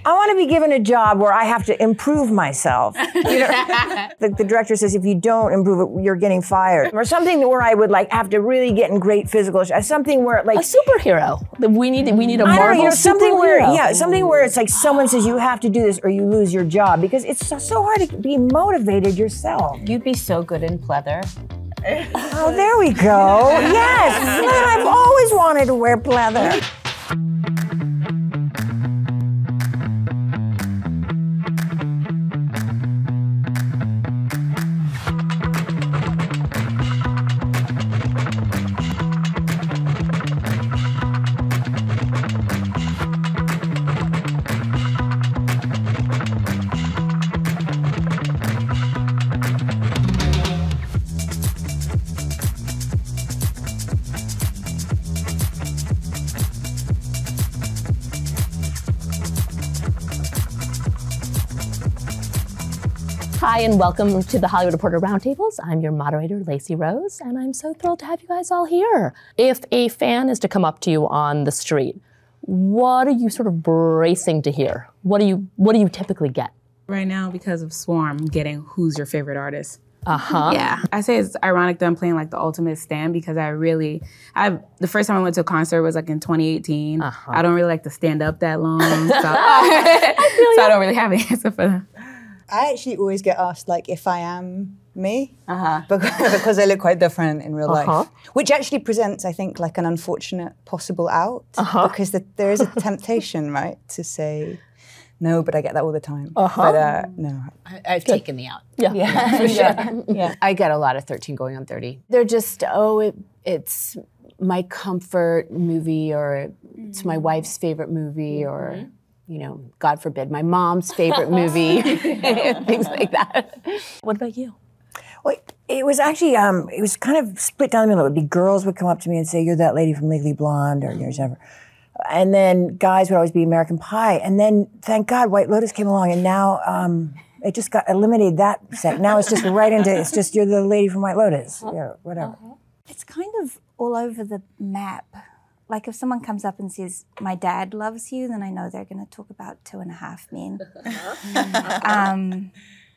I want to be given a job where I have to improve myself. You know, the director says, if you don't improve it, you're getting fired. Or something where I would like have to really get in great physical shape. Something where like a superhero. We need a Marvel something superhero. Something where it's like someone says you have to do this or you lose your job, because it's so hard to be motivated yourself. You'd be so good in pleather. Oh, there we go. Yes, I've always wanted to wear pleather. Hi, and welcome to the Hollywood Reporter Roundtables. I'm your moderator, Lacey Rose, and I'm so thrilled to have you guys all here. If a fan is to come up to you on the street, what are you sort of bracing to hear? What do you typically get? Right now, because of Swarm, I'm getting who's your favorite artist. Uh-huh. Yeah. I say it's ironic that I'm playing like the ultimate stand, because the first time I went to a concert was like in 2018. Uh-huh. I don't really like to stand up that long, so I don't really have an answer for them. I actually always get asked like if I am me, because I look quite different in real life, which actually presents, I think, like an unfortunate possible out, because there is a temptation, right, to say no, but I get that all the time. But no, I've taken the out. Yeah, for sure. Yeah, I get a lot of 13 going on 30. They're just it's my comfort movie, or it's my wife's favorite movie, or. You know, God forbid, my mom's favorite movie, things like that. What about you? Well, it was actually, it was kind of split down the middle. It would be girls would come up to me and say, you're that lady from Legally Blonde, or you're whatever. And then guys would always be American Pie. And then, thank God, White Lotus came along, and now it just got eliminated that set. Now it's just right into, it's just, you're the lady from White Lotus, yeah, whatever. It's kind of all over the map. Like if someone comes up and says, my dad loves you, then I know they're going to talk about 2.5 Men.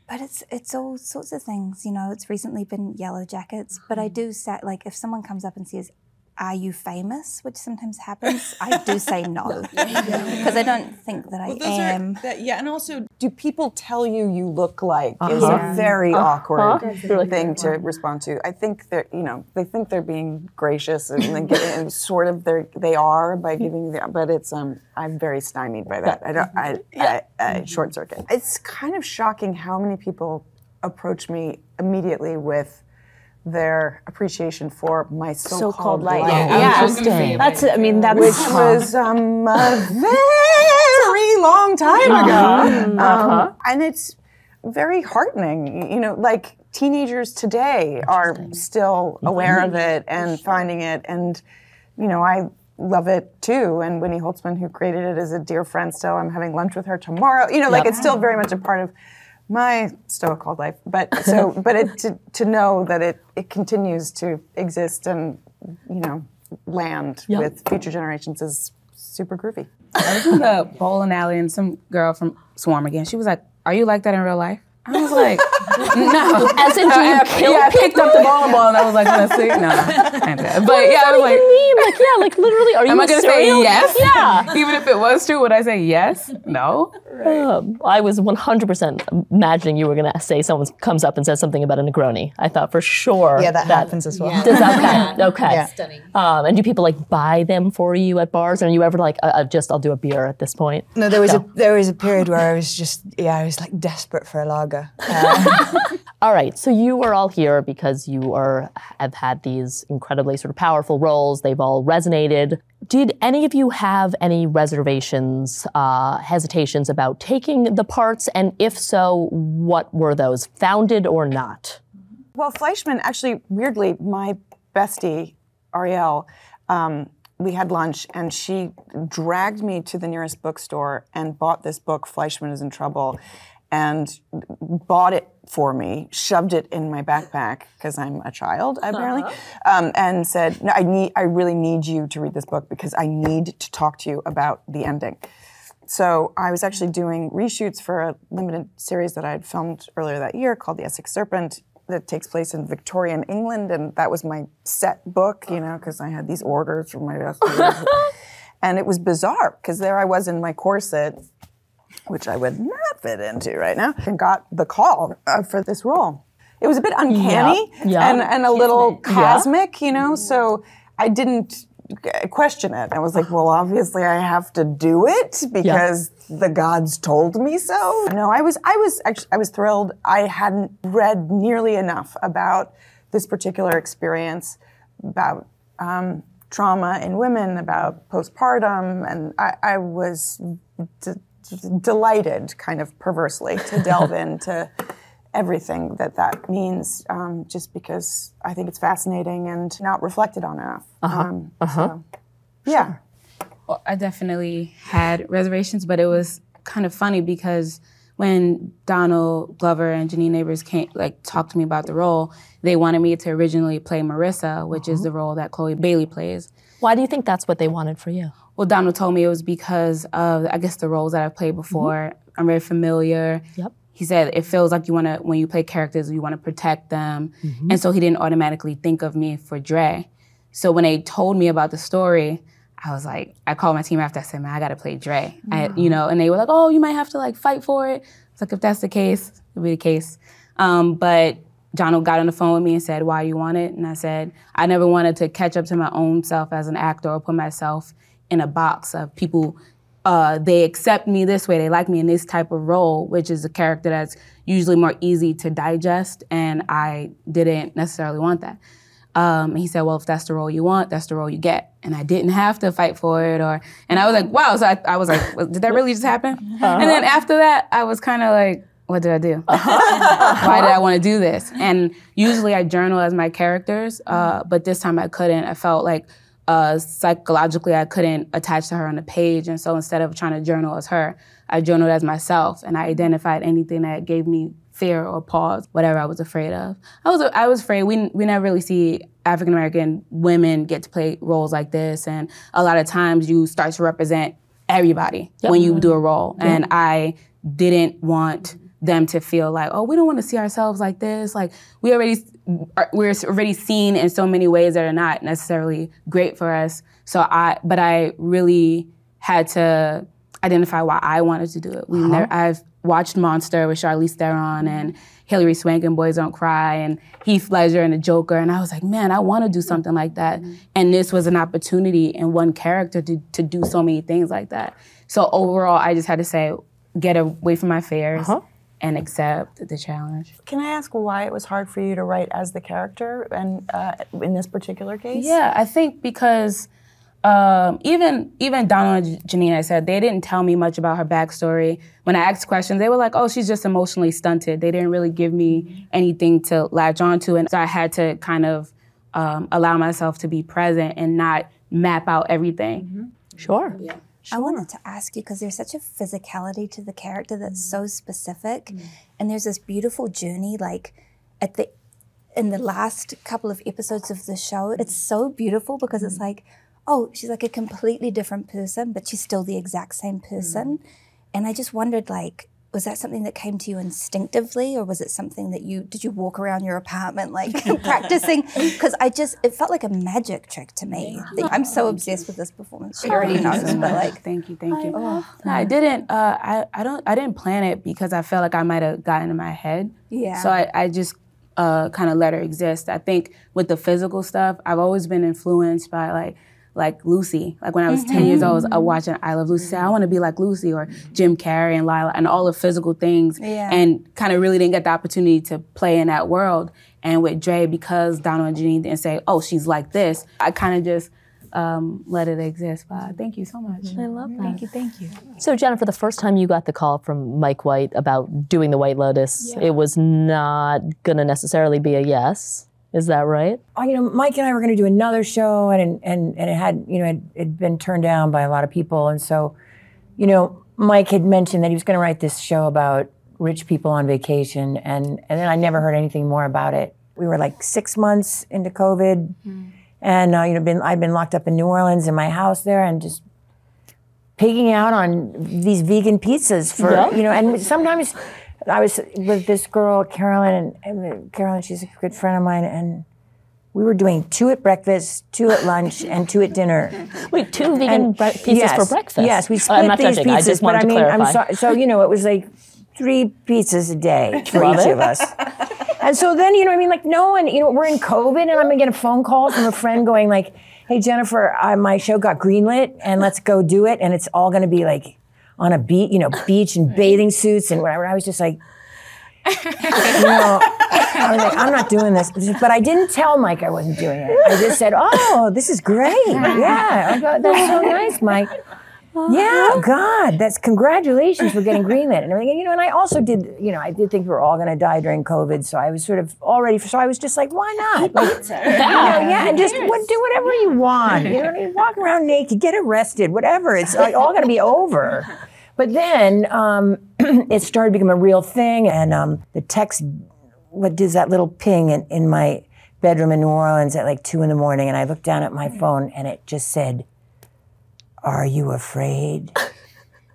But it's all sorts of things, you know. It's recently been Yellowjackets, but I do say, like, if someone comes up and says, are you famous, which sometimes happens, I do say no, because I don't think that I am. And also, do people tell you look like is a very awkward thing to respond to. I think they're, they think they're being gracious and sort of they are by giving the, but it's I'm very stymied by that. I short circuit. It's kind of shocking how many people approach me immedially with their appreciation for my so-called life. Interesting. That's which was a very long time ago. And it's very heartening. Like teenagers today are still aware of it and finding it. And, I love it too. And Winnie Holtzman, who created it, is a dear friend still. I'm having lunch with her tomorrow. Like it's still very much a part of my so-called life, but to know that it continues to exist and land with future generations is super groovy. I was in the bowling alley and some girl from Swarm again. She was like, "Are you like that in real life?" I was like, "No." As in, do you kill people? I picked up the bowling ball and I was like, "Let's see." No, but yeah, I was like literally, are you? Am I gonna say yes? Yeah. Even if it was true, would I say yes? No. I was 100% imagining you were going to say someone comes up and says something about a Negroni. I thought for sure. Yeah, that happens as well. Yeah. Does that okay. Yeah. Stunning. And do people like buy them for you at bars? Or are you ever like, I'll do a beer at this point? No, there was a period where I was I was like desperate for a lager. All right, so you are all here because you have had these incredibly sort of powerful roles. They've all resonated. Did any of you have any reservations, hesitations about taking the parts? And if so, what were those, founded or not? Well, Fleishman, actually, weirdly, my bestie, Ariel, we had lunch and she dragged me to the nearest bookstore and bought this book, Fleishman is in Trouble, and bought it for me, shoved it in my backpack because I'm a child apparently, and said, "No, I really need you to read this book because I need to talk to you about the ending." So I was actually doing reshoots for a limited series that I had filmed earlier that year called The Essex Serpent that takes place in Victorian England, and that was my set book, you know, because I had these orders from my best and it was bizarre, because there I was in my corset, which I would not fit into right now, and got the call for this role. It was a bit uncanny and a little cosmic, you know, so I didn't question it. I was like, well, obviously I have to do it because the gods told me so. No, I was thrilled. I hadn't read nearly enough about this particular experience, about trauma in women, about postpartum, and I was delighted, kind of perversely, to delve into everything that means, just because I think it's fascinating and not reflected on enough. So, yeah. Well, I definitely had reservations, but it was kind of funny because when Donald Glover and Janine Neighbors talked to me about the role, they wanted me to originally play Marissa, which is the role that Chloe Bailey plays. Why do you think that's what they wanted for you? Well, Donald told me it was because of, I guess, the roles that I've played before. I'm very familiar. Yep. He said it feels like when you play characters, you want to protect them. And so he didn't automatically think of me for Dre. So when they told me about the story, I was like, I called my team after, I said, man, I got to play Dre. You know, and they were like, oh, you might have to fight for it. It's like, if that's the case, it'll be the case. But Donald got on the phone with me and said, why you want it? And I said, I never wanted to catch up to my own self as an actor or put myself in a box of people. They accept me this way, they like me in this type of role, which is a character that's usually more easy to digest, and I didn't necessarily want that. And he said, well, if that's the role you want, that's the role you get. And I didn't have to fight for it, and I was like, wow, so I was like, did that really just happen? And then after that, I was kind of like, what did I do? Why did I want to do this? And usually I journal as my characters, but this time I couldn't. I felt like psychologically I couldn't attach to her on the page, and so instead of trying to journal as her, I journaled as myself, and I identified anything that gave me fear or pause, whatever I was afraid of. I was afraid. We never really see African American women get to play roles like this, and a lot of times you start to represent everybody when you do a role, and I didn't want them to feel like, oh, we don't want to see ourselves like this. Like we're already seen in so many ways that are not necessarily great for us. But I really had to identify why I wanted to do it. I've watched Monster with Charlize Theron and Hilary Swank in Boys Don't Cry and Heath Ledger and the Joker, and I was like, man, I want to do something like that. And this was an opportunity in one character to do so many things like that. So overall, I just had to say, get away from my fears. And accept the challenge. Can I ask why it was hard for you to write as the character and in this particular case? Yeah, I think because even Donald and Janine, I said, they didn't tell me much about her backstory. When I asked questions, they were like, oh, she's just emotionally stunted. They didn't really give me anything to latch onto, and so I had to kind of allow myself to be present and not map out everything. Sure. Yeah. I wanted to ask you, because there's such a physicality to the character that's so specific, and there's this beautiful journey, like in the last couple of episodes of the show. It's so beautiful because it's like, oh, she's like a completely different person, but she's still the exact same person. And I just wondered, like, was that something that came to you instinctively, or was it something that did you walk around your apartment like practicing? Because it felt like a magic trick to me. I'm so obsessed with this performance. She already knows, but like, thank you. No, I didn't. I didn't plan it because I felt like I might have gotten in my head. Yeah. So I just kind of let her exist. I think with the physical stuff, I've always been influenced by like Lucy. Like when I was 10 years old, I was watching I Love Lucy, say, I want to be like Lucy, or Jim Carrey and Lila, and all the physical things, and kind of really didn't get the opportunity to play in that world. And with Dre, because Donald and Janine didn't say, oh, she's like this, I kind of just let it exist. But thank you so much. I love that. Thank you. So Jennifer, the first time you got the call from Mike White about doing The White Lotus, it was not going to necessarily be a yes. Is that right? Mike and I were going to do another show, and it had, it'd been turned down by a lot of people. And so, Mike had mentioned that he was going to write this show about rich people on vacation, and then I never heard anything more about it. We were like 6 months into COVID, and I'd been locked up in New Orleans in my house there, and just pigging out on these vegan pizzas for, and sometimes I was with this girl, Carolyn, and Carolyn, she's a good friend of mine, and we were doing 2 at breakfast, 2 at lunch, and 2 at dinner. Wait, 2 vegan pizzas for breakfast? Yes, we split I'm not these judging. pizzas, I just but wanted to clarify. I'm sorry. So, it was like 3 pizzas a day for each of us. And so then, like no one, we're in COVID, and I'm gonna get a phone call from a friend going like, hey, Jennifer, my show got greenlit, and let's go do it, and it's all gonna be like on a beach and bathing suits and whatever. I was just like, I was like, I'm not doing this. But I didn't tell Mike I wasn't doing it. I just said, oh, this is great. Yeah, I go, that's so nice, Mike. Yeah, God, that's congratulations for getting greenlit and everything. And I also did, I did think we were all going to die during COVID, so I was sort of already, so I was just like, why not? Like, and just do whatever you want. Walk around naked, get arrested, whatever. It's all going to be over. But then it started becoming a real thing, and the text, what does that little ping in my bedroom in New Orleans at like 2 a.m, and I looked down at my phone, and it just said, "Are you afraid?"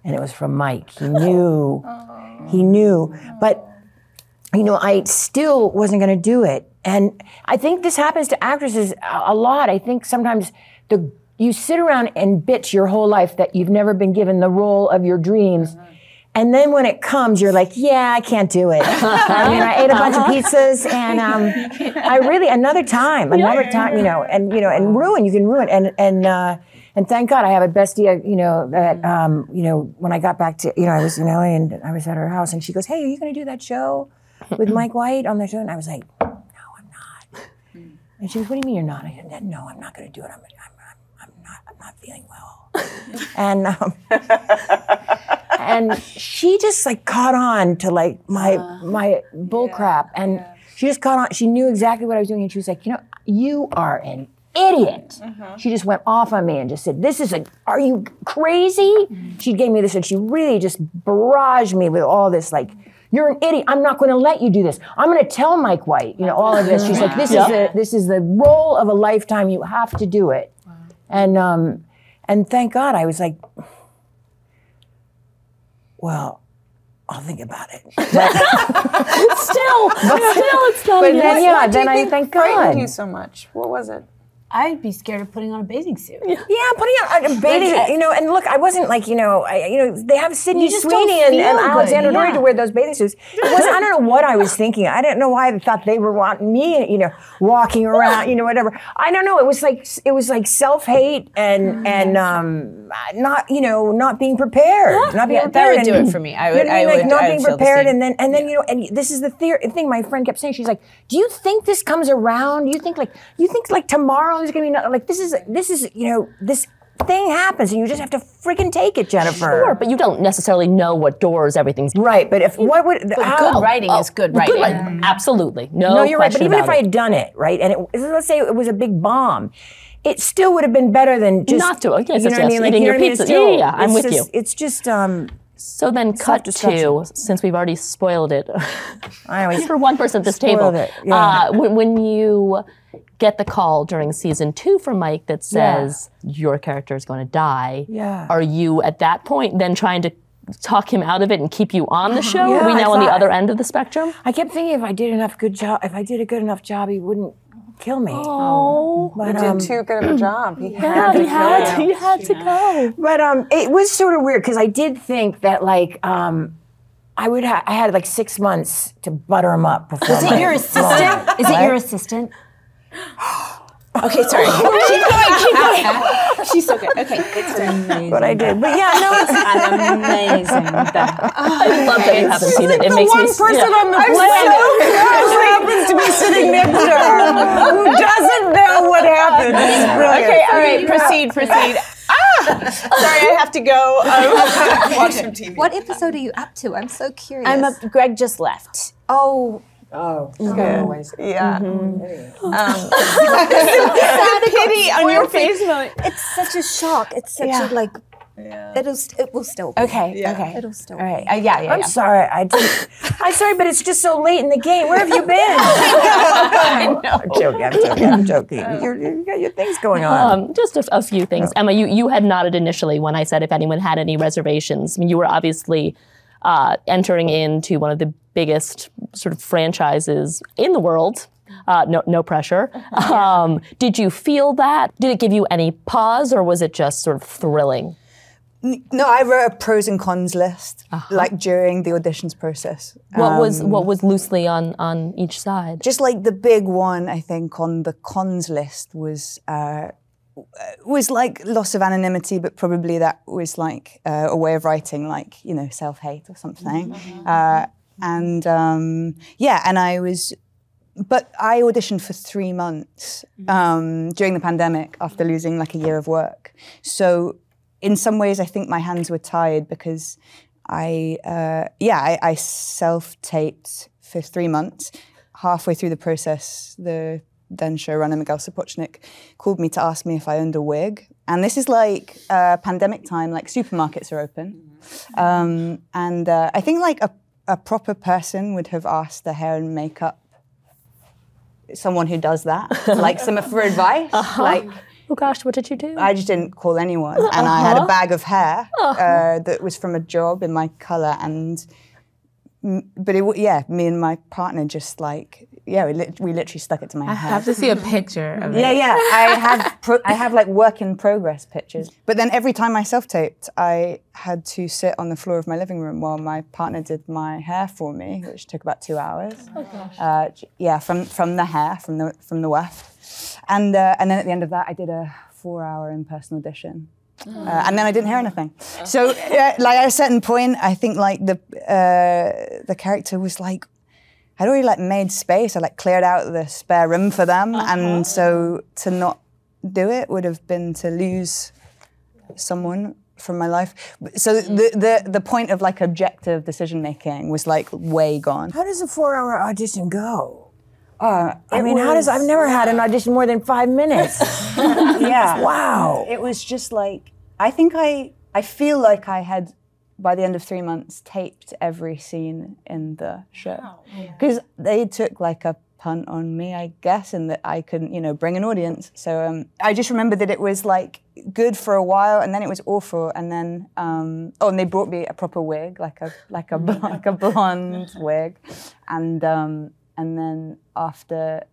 And it was from Mike. He knew. He knew. But, I still wasn't going to do it. And I think this happens to actresses a lot. I think sometimes you sit around and bitch your whole life that you've never been given the role of your dreams. And then when it comes, you're like, yeah, I can't do it. I ate a bunch of pizzas, and I really, another time, and ruin, you can ruin. And thank God I have a bestie, that, when I got back to, I was in LA and I was at her house, and she goes, hey, are you going to do that show with Mike White on the show? And I was like, no, I'm not. And she goes, what do you mean you're not? I said, no, I'm not going to do it. I'm not feeling well. And she just like caught on to like my bull crap. And she just caught on. She knew exactly what I was doing. And she was like, you are an idiot. She just went off on me and just said, are you crazy? She gave me this, and she really just barraged me with all this, like, you're an idiot. I'm not going to let you do this. I'm going to tell Mike White, all of this. She's like, this is the role of a lifetime. You have to do it. And thank God I was like, well, I'll think about it. Still, it's not. But then I thank God. Frightened you so much? What was it? I'd be scared of putting on a bathing suit. Yeah, putting on a bathing, and look, I wasn't like, they have Sydney Sweeney and Alexander Dory to wear those bathing suits. It wasn't, I don't know what I was thinking. I didn't know why I thought they were wanting me, walking around, whatever. I don't know. It was like self-hate and not being prepared. Not being prepared. That would do it for me. I would not being prepared, and then and this is the thing my friend kept saying. She's like, do you think this comes around? Do you think like tomorrow there's gonna be like this is this thing happens and you just have to freaking take it, Jennifer. Sure, but you don't necessarily know what doors everything's right. But if what would good writing is good writing. Good writing. Absolutely, no, you're right. But even if I had done it right, and let's say it was a big bomb, it still would have been better than just not to. Yes, you know what I mean? Like, eating your pizza. Yeah, I'm with you. It's just. So then cut to, since we've already spoiled it, I always for one person at this table, when you get the call during season 2 from Mike that says your character is going to die, are you at that point then trying to talk him out of it and keep you on the show? Are we now on the other end of the spectrum? I kept thinking if I did a good enough job, he wouldn't kill me. Oh, but, he did too good of a job. He had to go. But it was sort of weird because I did think that like I had like 6 months to butter him up before. Is it your assistant? Is it your assistant? Okay, sorry. Keep going. She's so good. Okay, it's amazing. What I did, but yeah, no, it's an amazing. I love that you haven't seen it. It makes me. One person on the planet who happens to be sitting next to her who doesn't know what happened. Okay, all right, proceed. Sorry, I have to go watch some TV. What episode are you up to? I'm so curious. Greg just left. Oh. Oh, okay. Yeah. The pity on your face. It's such a shock. It's such a like It will still be. Okay. Okay. It'll still All right. be. Yeah. I'm sorry. I'm sorry, but it's just so late in the game. Where have you been? I'm joking. You got your things going on. Just a few things. Emma, you had nodded initially when I said if anyone had any reservations. I mean, you were obviously entering into one of the biggest sort of franchises in the world. No pressure. Did you feel that? Did it give you any pause, or was it just sort of thrilling? No, I wrote a pros and cons list, like during the auditions process. What was loosely on each side? Just like the big one, I think, on the cons list was like loss of anonymity, but probably that was like a way of writing, like, you know, self-hate or something. And but I auditioned for 3 months during the pandemic after losing like a year of work. So in some ways, I think my hands were tied because I self-taped for 3 months. Halfway through the process, the then showrunner, Miguel Sapochnik, called me to ask me if I owned a wig. And this is like pandemic time, like supermarkets are open. I think like a proper person would have asked the hair and makeup someone who does that, like for advice. Like, oh gosh, what did you do? I just didn't call anyone, and I had a bag of hair that was from a job in my colour, me and my partner just like, we literally stuck it to my head. I have to see a picture of it. Yeah. I have like work in progress pictures. But then every time I self-taped, I had to sit on the floor of my living room while my partner did my hair for me, which took about 2 hours. Oh gosh. From the hair, from the weft, and then at the end of that, I did a 4-hour in-person audition. And then I didn't hear anything. So, like at a certain point, I think like the character was like, I'd already like made space. I like cleared out the spare room for them, and so to not do it would have been to lose someone from my life. So the point of like objective decision making was like way gone. How does a 4-hour audition go? I've never had an audition more than 5 minutes. Yeah. Wow. It was just like, I feel like I had, by the end of 3 months, taped every scene in the show. Because they took like a punt on me, I guess, and that I couldn't, bring an audience. So I just remember that it was like good for a while, and then it was awful, and then and they brought me a proper wig, like a blonde wig, and then after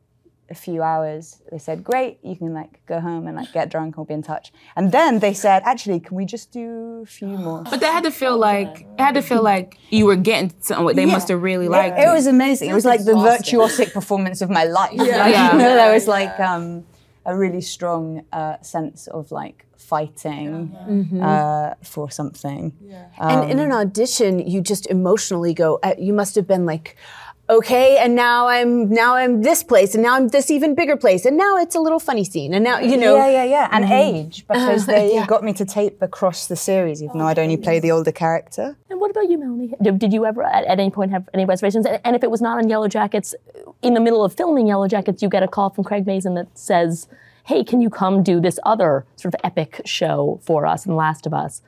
a few hours, they said, "Great, you can like go home and like get drunk. We'll be in touch." And then they said, "Actually, can we just do a few more?" But that had to feel like you were getting something. They must have really liked it. It was amazing. It was like the virtuosic performance of my life. There was like a really strong sense of like fighting for something. And in an audition, you just emotionally go. You must have been like, okay, and now I'm this place, and now I'm this even bigger place, and now it's a little funny scene, and now and age, because they got me to tape across the series, even though I'd only play the older character. And what about you, Melanie? Did you ever at any point have any reservations? And if it was not on Yellowjackets, in the middle of filming Yellowjackets, you get a call from Craig Mazin that says, "Hey, can you come do this other sort of epic show for us in The Last of Us?"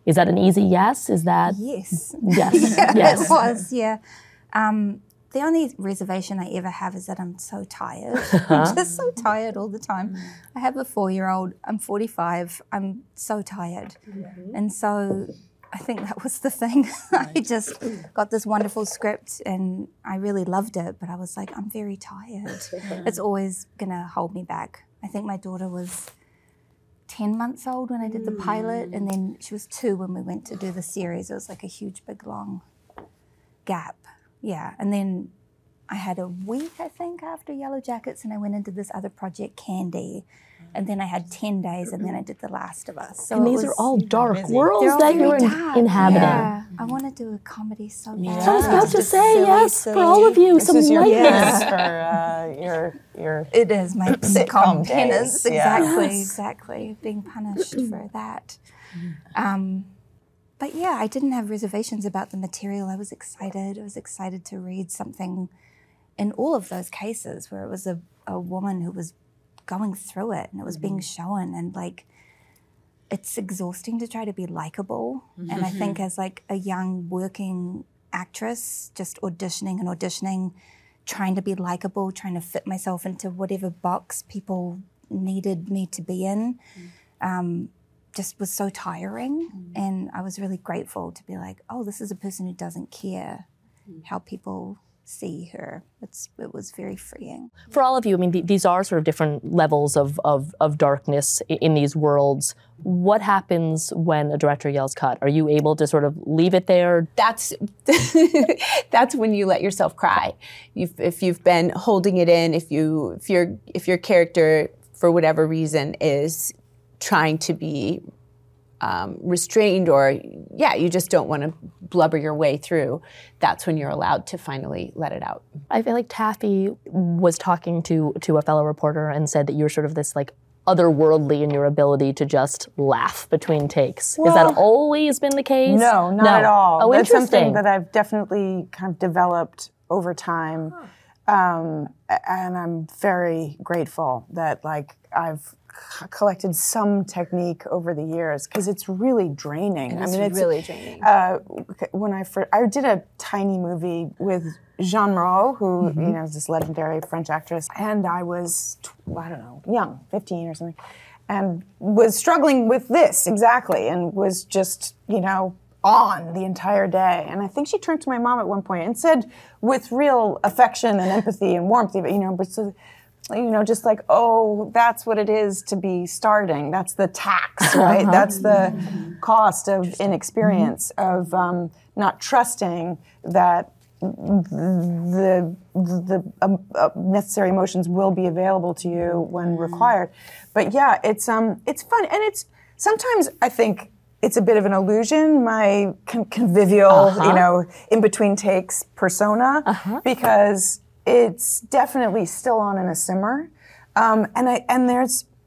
Is that an easy yes? Is that yes? Yes, Yeah, yes. It was, yeah. The only reservation I ever have is that I'm so tired. I'm just so tired all the time. I have a 4-year-old. I'm 45. I'm so tired. And so I think that was the thing. I just got this wonderful script and I really loved it, but I was like, I'm very tired. It's always going to hold me back. I think my daughter was 10 months old when I did the pilot, and then she was 2 when we went to do the series. It was like a huge, big, long gap. Yeah, and then I had a week, I think, after Yellowjackets, and I went into this other project, Candy, and then I had 10 days, and then I did The Last of Us. So and these are all dark worlds that you're inhabiting. Yeah, I want to do a comedy so bad. I was about to say, yes, for all of you, some lightness. For your It is my sitcom penance, days. exactly, being punished for that. But yeah, I didn't have reservations about the material. I was excited. I was excited to read something in all of those cases where it was a woman who was going through it and it was being shown. And like, it's exhausting to try to be likable. And I think as like a young working actress, just auditioning, trying to be likable, trying to fit myself into whatever box people needed me to be in, just was so tiring. And I was really grateful to be like, oh, this is a person who doesn't care how people see her. It was very freeing. For all of you, I mean, these are sort of different levels of darkness in these worlds. What happens when a director yells cut? Are you able to sort of leave it there? That's when you let yourself cry. If you've been holding it in, if your character for whatever reason is trying to be restrained, or you just don't want to blubber your way through, that's when you're allowed to finally let it out. I feel like Taffy was talking to a fellow reporter and said that you're sort of this like otherworldly in your ability to just laugh between takes. Has that always been the case? No, not at all. Oh, That's interesting. something that I've definitely kind of developed over time. And I'm very grateful that like I've collected some technique over the years, because it's really draining. It's really draining. When I did a tiny movie with Jeanne Moreau, who is this legendary French actress, and I was young, 15 or something, and was struggling with this exactly, and was just on the entire day. And I think she turned to my mom at one point and said, with real affection and empathy and warmth, just like, oh, that's what it is to be starting. That's the tax, right? That's the cost of inexperience, of not trusting that the necessary emotions will be available to you when required. But yeah, it's fun, and it's sometimes I think it's a bit of an illusion, my convivial, in between takes persona, because it's definitely still on in a simmer,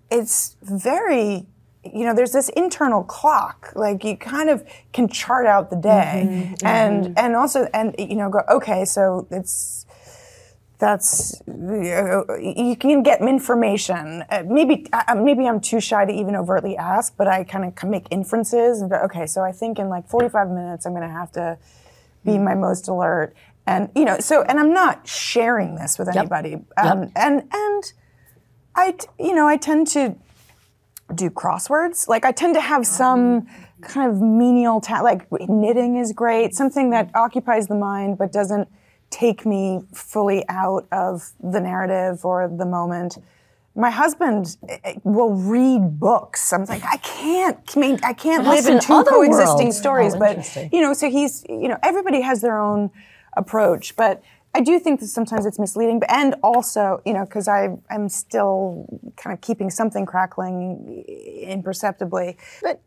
it's very, there's this internal clock, like you kind of can chart out the day, and also go, okay, so you can get information. Maybe I'm too shy to even overtly ask, but I kind of make inferences and go, okay, so I think in like 45 minutes I'm going to have to be my most alert. And and I'm not sharing this with anybody. And I tend to do crosswords. Like I tend to have some kind of menial like knitting is great, something that occupies the mind but doesn't take me fully out of the narrative or the moment. My husband will read books. I'm like, I can't live in two coexisting stories. But so he's everybody has their own approach, but I do think that sometimes it's misleading, and also, because I'm still kind of keeping something crackling imperceptibly, but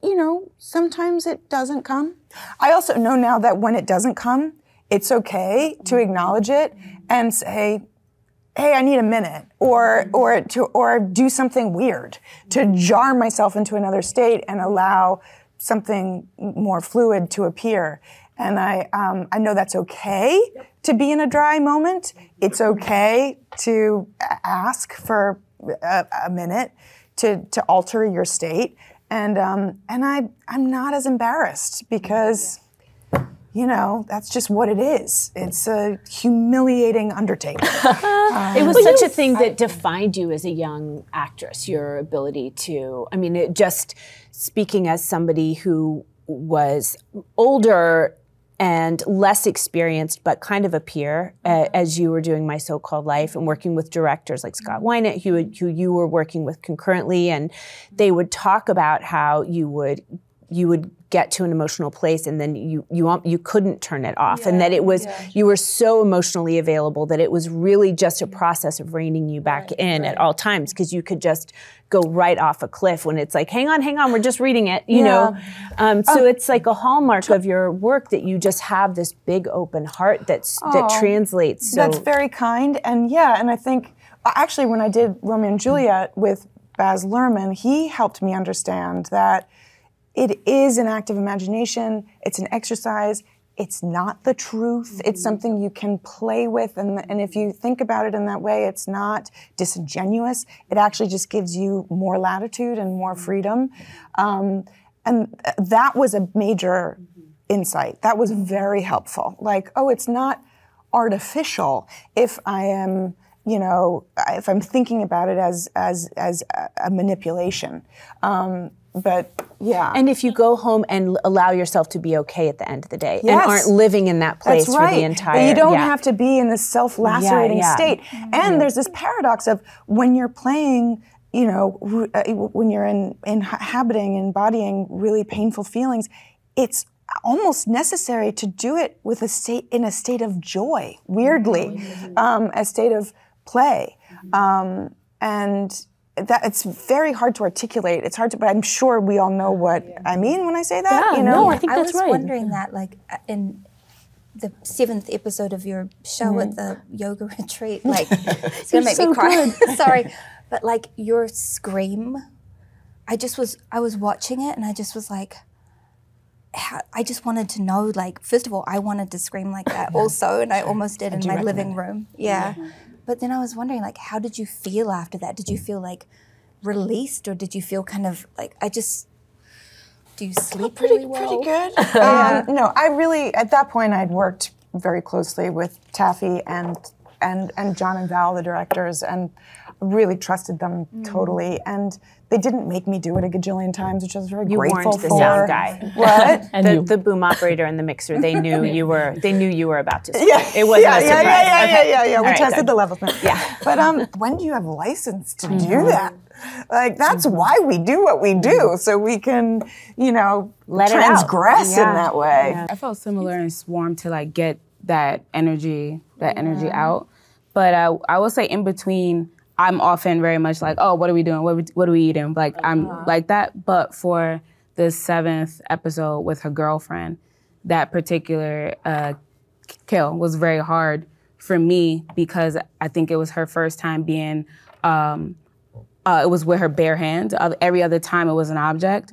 sometimes it doesn't come. I also know now that when it doesn't come, it's okay to acknowledge it and say, hey, I need a minute, or do something weird to jar myself into another state and allow something more fluid to appear. And I know that's okay to be in a dry moment. It's okay to ask for a minute to alter your state. And I'm not as embarrassed, because that's just what it is. It's a humiliating undertaking. It was such a thing that defined you as a young actress, your ability to, just speaking as somebody who was older and less experienced, but kind of a peer as you were doing My So-Called Life and working with directors like Scott Wynett, who you were working with concurrently, and they would talk about how you would get to an emotional place and then you couldn't turn it off, and that it was you were so emotionally available that it was really just a process of reining you back in at all times, because you could just go right off a cliff when it's like, hang on, we're just reading it, know. So it's like a hallmark of your work that you just have this big open heart that translates. So. That's very kind, and I think actually when I did Romeo and Juliet with Baz Luhrmann, he helped me understand that it is an act of imagination, it's an exercise, it's not the truth. It's something you can play with. And if you think about it in that way, it's not disingenuous. It actually just gives you more latitude and more freedom. And that was a major insight. That was very helpful. Like, oh, it's not artificial if I am, you know, if I'm thinking about it as a manipulation. But yeah. And if you go home and allow yourself to be okay at the end of the day, Yes. and aren't living in that place That's right. for the entire. You don't have to be in this self-lacerating state. And there's this paradox of when you're playing, you know, when you're inhabiting, embodying really painful feelings, it's almost necessary to do it with in a state of joy, weirdly, a state of play. And that it's very hard to articulate. It's hard to, but I'm sure we all know what I mean when I say that. Yeah, you know? no, I think that's right. I was wondering that, like, in the 7th episode of your show at the yoga retreat, like, it's gonna make me cry. Sorry, but like your scream, I was watching it and I just was like, I just wanted to know, like, first of all, I wanted to scream like that also, and I almost did in my living room. Yeah. But then I was wondering, like, how did you feel after that? Did you feel like released, or did you feel kind of like, do you sleep really well? Pretty good. No, I really, at that point, I'd worked very closely with Taffy and John and Val, the directors, and really trusted them totally. And they didn't make me do it a gajillion times, which I was very grateful warned the for. sound guy. What? And the boom operator and the mixer, they knew you were about to speak. It wasn't a surprise. Yeah. We All right, tested good. the levels. Yeah. But when do you have a license to do that? Like, that's why we do what we do, so we can, you know, Let it out. transgress in that way. I felt similar and swarmed to like get that energy out. But I will say in between, I'm often very much like, oh, what are we doing? What are we eating? Like, I'm like that. But for the 7th episode with her girlfriend, that particular kill was very hard for me because I think it was her first time being, it was with her bare hand. Every other time it was an object.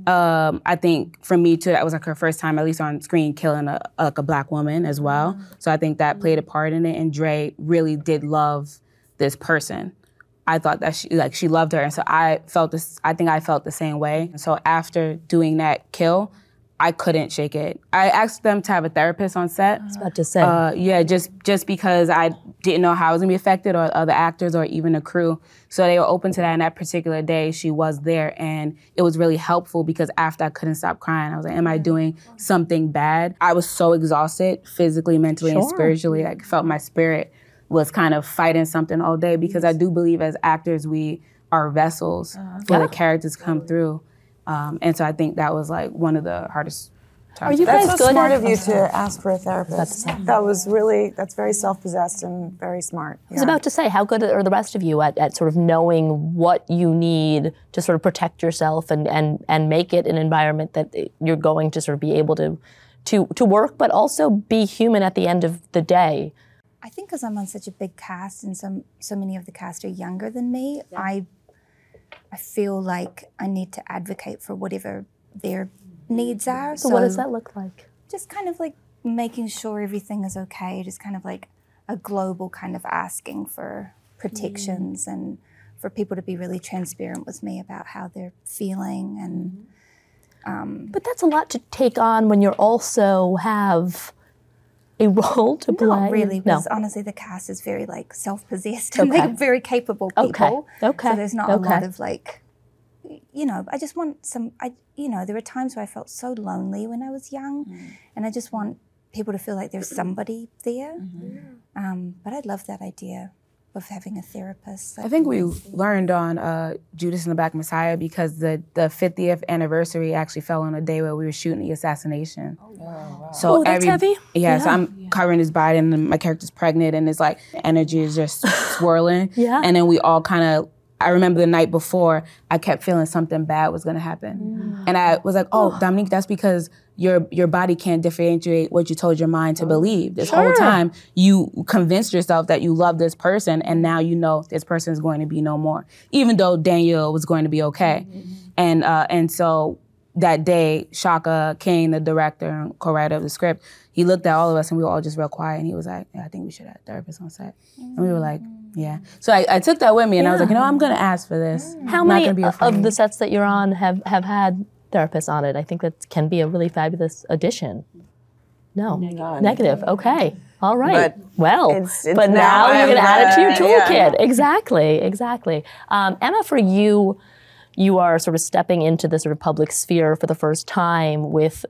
I think for me too, that was like her first time, at least on screen, killing a Black woman as well. So I think that played a part in it. And Dre really did love this person. I thought that she loved her, and so I think I felt the same way. So after doing that kill, I couldn't shake it. I asked them to have a therapist on set. I was about to say. Just because I didn't know how I was gonna be affected, or other actors, or even the crew. So they were open to that, and that particular day she was there, and it was really helpful because after I couldn't stop crying, I was like, am I doing something bad? I was so exhausted physically, mentally, and spiritually. I felt my spirit was kind of fighting something all day, because I do believe as actors we are vessels for the characters come through. And so I think that was like one of the hardest times. Are you guys That's good so smart at- of you to ask for a therapist. That's very self-possessed and very smart. I was about to say, how good are the rest of you at sort of knowing what you need to sort of protect yourself and make it an environment that you're going to sort of be able to work, but also be human at the end of the day? I think because I'm on such a big cast and so many of the cast are younger than me, I feel like I need to advocate for whatever their needs are. So what does that look like? Just kind of like making sure everything is okay, just kind of like a global kind of asking for protections and for people to be really transparent with me about how they're feeling. And But that's a lot to take on when you also have a role to play. not really, because No. honestly the cast is very like self-possessed and they're very capable people. Okay. So there's not a lot of like, you know, I just want there were times where I felt so lonely when I was young, and I just want people to feel like there's somebody there. But I love that idea of having a therapist. I think we learned on Judas and the Black Messiah because the 50th anniversary actually fell on a day where we were shooting the assassination. Oh, wow. So that's heavy. Yeah, so I'm covering his body and my character's pregnant and it's like energy is just swirling. Yeah. And then we all kind of, I remember the night before, I kept feeling something bad was gonna happen. And I was like, oh, Dominique, that's because your body can't differentiate what you told your mind to believe. This whole time, you convinced yourself that you love this person, and now you know this person is going to be no more, even though Danielle was going to be okay. And so that day, Shaka King, the director and co-writer of the script, he looked at all of us and we were all just real quiet and he was like, yeah, I think we should have a therapist on set. And we were like, yeah. So I took that with me and I was like, I'm gonna ask for this. How many of the sets that you're on have had therapists on it? I think that can be a really fabulous addition. No, negative. Okay, all right. But now you're going to add it to your toolkit. Yeah. Exactly. Emma, for you, you are sort of stepping into the sort of public sphere for the first time with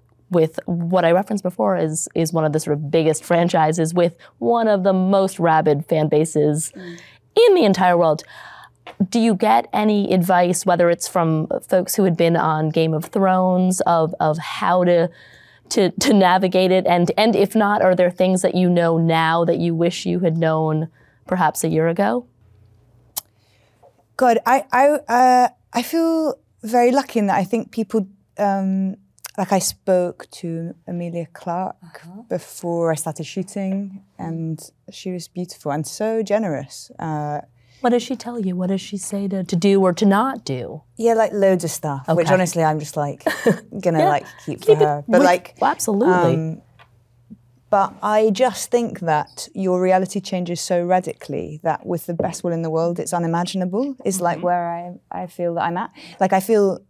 what I referenced before is one of the sort of biggest franchises with one of the most rabid fan bases in the entire world. Do you get any advice, whether it's from folks who had been on Game of Thrones, of how to navigate it, and if not, are there things that you know now that you wish you had known perhaps a year ago? God, I feel very lucky in that I think people, like I spoke to Emilia Clarke before I started shooting, and she was beautiful and so generous. What does she tell you? What does she say to do or to not do? Yeah, like loads of stuff, which honestly I'm just like gonna like keep for her. But absolutely. But I just think that your reality changes so radically that with the best will in the world, it's unimaginable. Is like where I feel that I'm at. Like I feel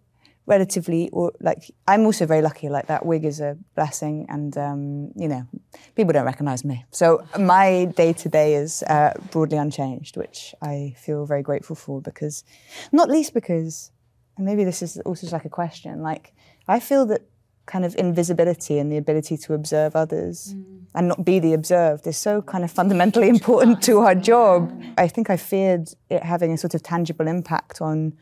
relatively, or like I'm also very lucky. Like that wig is a blessing, and you know, people don't recognize me. So my day to day is broadly unchanged, which I feel very grateful for. Because, not least because, and maybe this is also just like a question. Like I feel that kind of invisibility and the ability to observe others and not be the observed is so kind of fundamentally important to our job. I think I feared it having a sort of tangible impact on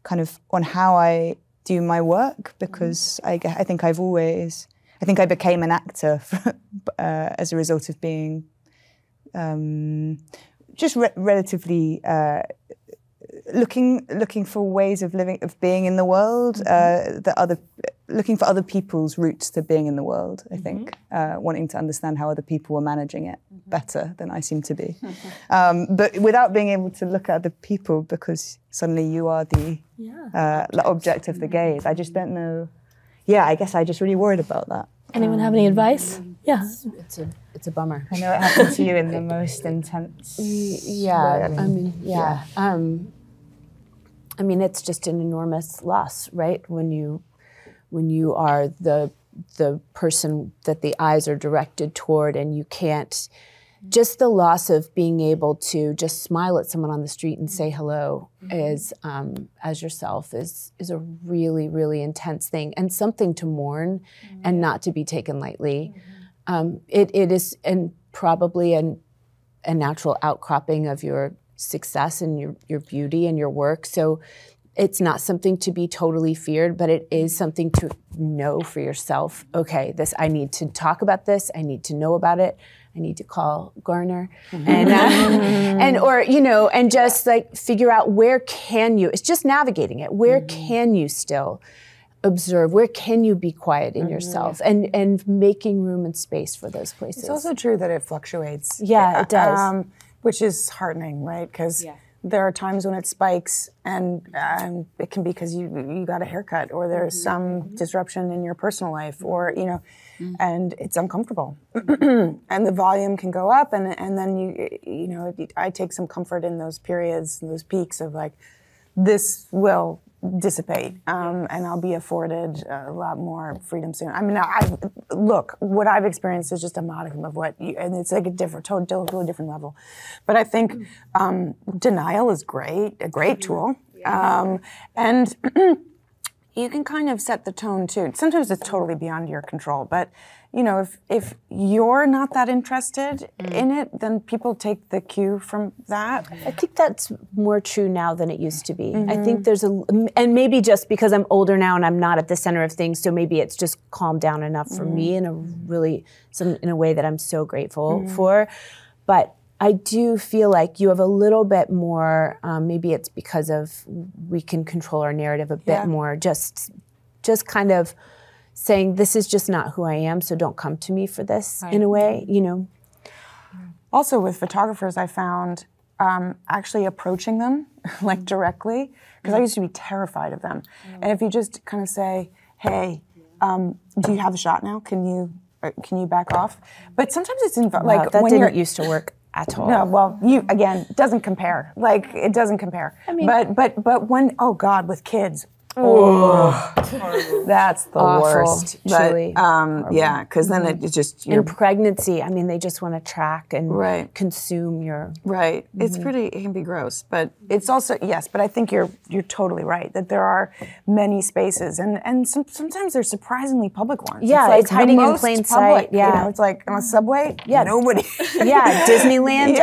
kind of on how I do my work, because I think I became an actor as a result of being just relatively looking for ways of being in the world, looking for other people's routes to being in the world, I think, wanting to understand how other people were managing it better than I seem to be. But without being able to look at other people, because suddenly you are the object of the gaze. I just don't know. Yeah, I guess I just really worried about that. Anyone have any advice? Yeah. It's a bummer. I know it happened to you in the most intense way. I mean, it's just an enormous loss, right? When you are the person that the eyes are directed toward, and you can't, just the loss of being able to just smile at someone on the street and say hello as yourself is a really, really intense thing, and something to mourn and not to be taken lightly. It is probably a natural outcropping of your success and your beauty and your work. So it's not something to be totally feared, but it is something to know for yourself. Okay, I need to talk about this. I need to know about it. I need to call Garner and just like figure out where can you. It's just navigating it. Where can you still observe? Where can you be quiet in yourself, and making room and space for those places. It's also true that it fluctuates. Yeah, it does. Which is heartening, right? Because there are times when it spikes, and it can be because you got a haircut, or there's some disruption in your personal life, or and it's uncomfortable, and the volume can go up, and then I take some comfort in those periods, those peaks of like, this will dissipate, and I'll be afforded a lot more freedom soon. I mean, look, what I've experienced is just a modicum of and it's like a totally different level. But I think denial is a great tool, and you can kind of set the tone too. Sometimes it's totally beyond your control, but if you're not that interested in it, then people take the cue from that. I think that's more true now than it used to be. I think there's and maybe just because I'm older now and I'm not at the center of things, so maybe it's just calmed down enough for me in a way that I'm so grateful for. But I do feel like you have a little bit more, maybe it's because of we can control our narrative a bit more, just kind of saying, this is just not who I am, so don't come to me for this, in a way, Also with photographers, I found actually approaching them like directly, because I used to be terrified of them. And if you just kind of say, hey, do you have a shot now? Can you back off? But sometimes it's like that when didn't used to work at all. No, well, again, doesn't compare. Like, it doesn't compare. I mean, but when, oh God, with kids, that's the worst. Truly. Yeah, because then it just in pregnancy, I mean, they just want to track and consume your. Right. It's it can be gross, but it's also but I think you're totally right that there are many spaces, and sometimes they're surprisingly public ones. Yeah, it's hiding in plain sight. Yeah, you know, it's like on a subway. Yeah, nobody. Yeah, Disneyland.